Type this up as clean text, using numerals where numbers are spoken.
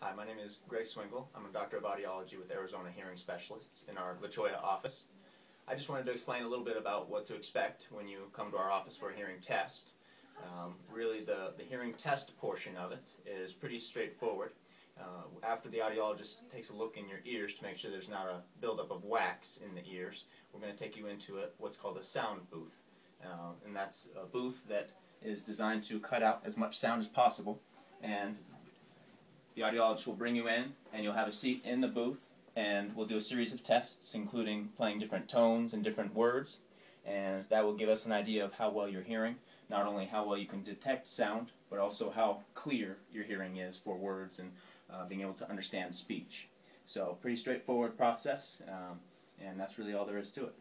Hi, my name is Greg Swingle. I'm a doctor of audiology with Arizona Hearing Specialists in our La Jolla office. I just wanted to explain a little bit about what to expect when you come to our office for a hearing test. Really, the hearing test portion of it is pretty straightforward. After the audiologist takes a look in your ears to make sure there's not a buildup of wax in the ears, we're going to take you into what's called a sound booth. And that's a booth that is designed to cut out as much sound as possible. And the audiologist will bring you in, and you'll have a seat in the booth, and we'll do a series of tests, including playing different tones and different words, and that will give us an idea of how well you're hearing, not only how well you can detect sound, but also how clear your hearing is for words and being able to understand speech. So, pretty straightforward process, and that's really all there is to it.